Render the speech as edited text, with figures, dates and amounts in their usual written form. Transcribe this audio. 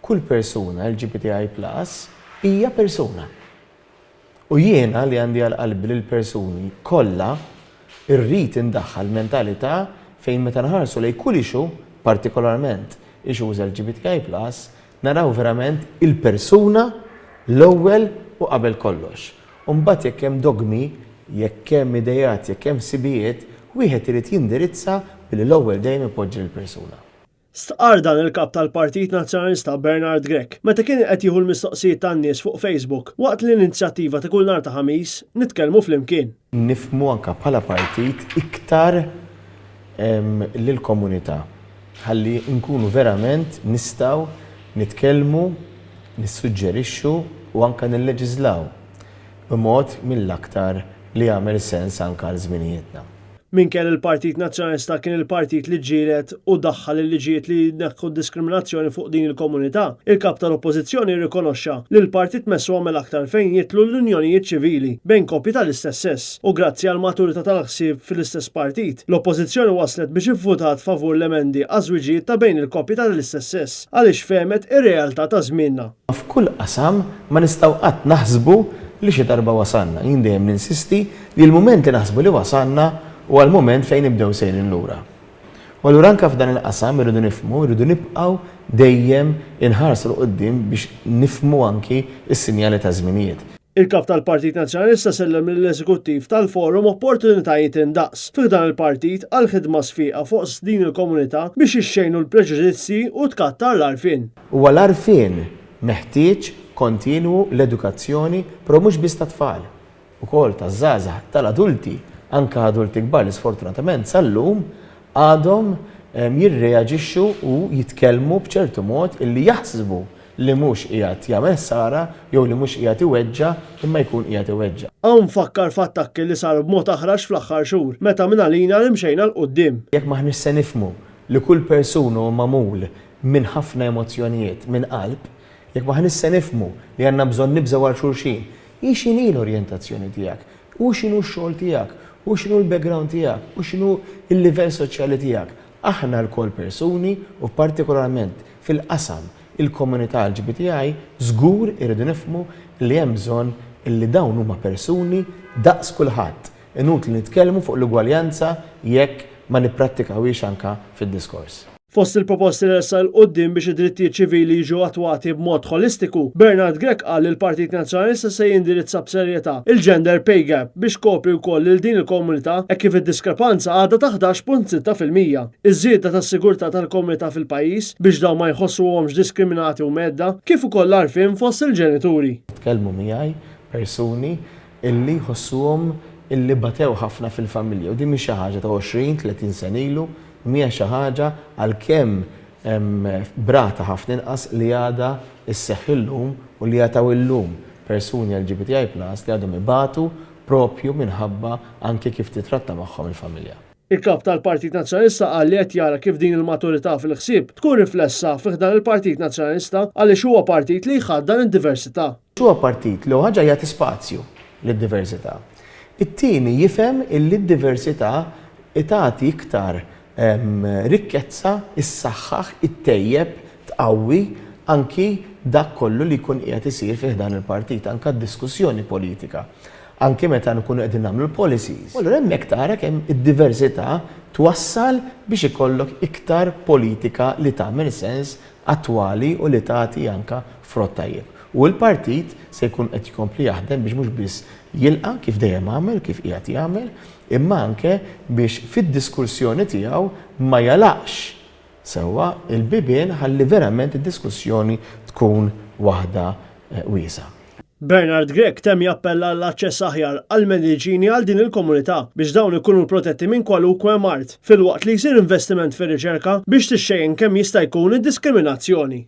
kull persuna LGBTI+ hija persuna. U jiena li għandi għal-qalbi lill-persuni kollha irrid indaħħal mentalità fejn meta nħarsu lejn kull issue, partikolarment issues LGBTI+, naraw verament il-persuna l-ewwel u qabel kollox. U mbagħad jekk hemm dogmi, jekk hemm idejat, jekk hemm sibijiet, wieħed irid jindirizza billi l-ewwel dejjem ipoġġi l-persuna. Stqar dan il-kap tal-Partit Nazzjonalista Bernard Grech meta kien qed jieħu l-mistoqsijiet tan-nies fuq Facebook waqt l-inizjattiva ta' kull nhar ta' ħamis nitkellmu flimkien. Nifhmu anke bħala partit iktar lill-komunità ħalli nkunu verament nistgħu nitkellmu, nissuġġerixxu u anke nilleġislaw b'mod mill-aktar li jagħmel sens anke għal żminijietna. Minkejja il-Partit Nazzjonalista kien il-partit li ġielet u daħħal il-liġijiet li jneħħu diskriminazzjoni fuq din il-komunità, il-kap tal-Oppożizzjoni rrikonoxxa li l-partit messu għamel aktar fejn jitlu l-unjonijiet ċivili bejn koppji tal-istess sess u grazzi għal maturità tal-ħsieb fil-istess partit, l-Oppożizzjoni waslet biex ivvutat favur l-emendi għaż-żwiġijiet ta' bejn il-koppji tal-istess sess għaliex fehmet ir-realtà ta' żmienna. F'kull qasam ma nistgħu qatt naħsbu li xi darba wasanna. Jien dejjem ninsisti li l-mument li naħsbu li wasanna u għal-moment fejn nibdew sejrin lura. U allura anke f'dan il-qasam irridu nifhmu, irridu nibqgħu dejjem inħarsu l-qudiem biex nifhmu anki s-sinjali ta' żminijiet. Il-kap tal-Partit Nazzjonalista sellem lill-Eżekuttiv tal-Forum opportunitajiet indaqs fih dan il-partit għal ħidma sfiqa fuq din il-komunità biex ixxejnu l-preġudizzi u tkattar l-arfin. U għall-arfin meħtieġ kontinwu l-edukazzjoni pro mhux biss ta' tfal, ukoll taż-żgħażagħ tal-adulti. Anka adulti kbar li sfortunatament sal-lum għadhom jirreaġixxu u jitkellmu b'ċertu mod illi jaħsbu li mhux qiegħed jagħmel sara jew li mhux qiegħed iweġġa' imma jkun qiegħed iweġġa'. Hawn fakkar f'attakki li saru b'mod aħrax fl-aħħar xhur meta minn għalina li mxejna l-qudiem. Jekk maħniex se nifhmu li kull persuna magħmul minn ħafna emozzjonijiet minn qalb, jekk maħniex se nifhmu li għandna bżonn nibżgħu għal xulxin, x'inhi l-orjentazzjoni tiegħek, u x'inhu x-xogħol tiegħek, u x'inhu l-background tiegħek, u x'inhu l-livell soċjali tiegħek. Aħna lkoll persuni u partikolarment fil-qasam il-komunità LGBTI żgur irridu nifhmu li hemm bżonn li dawn huma persuni daqs kulħadd. Inutli nitkellmu fuq l-ugwaljanza jekk ma nipprattikawhiex anke fid-diskors. Fost il-proposti li sal qudiem biex id-drittijiet ċivili jiġu attwati b'mod holistiku, Bernard Grech qal li l-Partit Nazzjonalista se jindirizza b'serjetà il-gender pay gap biex kopri wkoll lil din il-komunità hekk kif id-diskrepanza għadha ta' 11.6%. Iż-żieda tas-sigurtà tal-komunità fil-pajjiż biex dawn ma jħossuhomx diskriminati u medda kif ukoll l-għarfien fost il-ġenituri. Tkellmu miegħi persuni illi jħossuhom illi batew ħafna fil-familja u din mhi xi ħaġa ta' 20-30 sena ilu mija xi ħaġa għalkemm brata ħafna inqas li għadha isseħħ illum u li jagħtaw illum persuni LGBTI+ li għadhom ibatu propju minħabba anke kif titratta magħhom il-familja. Il-kap tal-Partit Nazzjonalista qal li qed jara kif din il-maturità fil-ħsieb tkun riflessa fih dan il-Partit Nazzjonalista għaliex huwa partit li jħaddan id-diversità. Huwa partit li ħaġa jagħti spazju lid-diversità. It-tieni jifhem illi d-diversità tagħti iktar rikkezza, issaħħaħ, ittejjeb, tqawwi anki dak kollu li jkun qiegħed isir fih dan il-partit, anke d-diskussjoni politika. Anke meta nkunu qegħdin nagħmlu l-policies. Allura hemmhekk tara kemm id-diversità twassal biex ikollok iktar politika li tagħmel sens attwali u li tagħti anke frott tajjeb. U l-partit se jkun qed jkompli jaħdem biex mhux biss jilqa' kif dejjem għamel, kif qiegħed jagħmel, imma anke biex fid-diskussjoni tiegħu ma jalaqx sewwa il-bibien ħalli verament id-diskussjoni tkun waħda wiesa'. Bernard Grech temm jappella l-aċċess aħjar għall-mediċini għal din il-komunità biex dawn ikunu protetti minn kwalunkwe mart, filwaqt li jsir investiment fir-riċerka biex tixxejjen kemm jista' jkun id-diskriminazzjoni.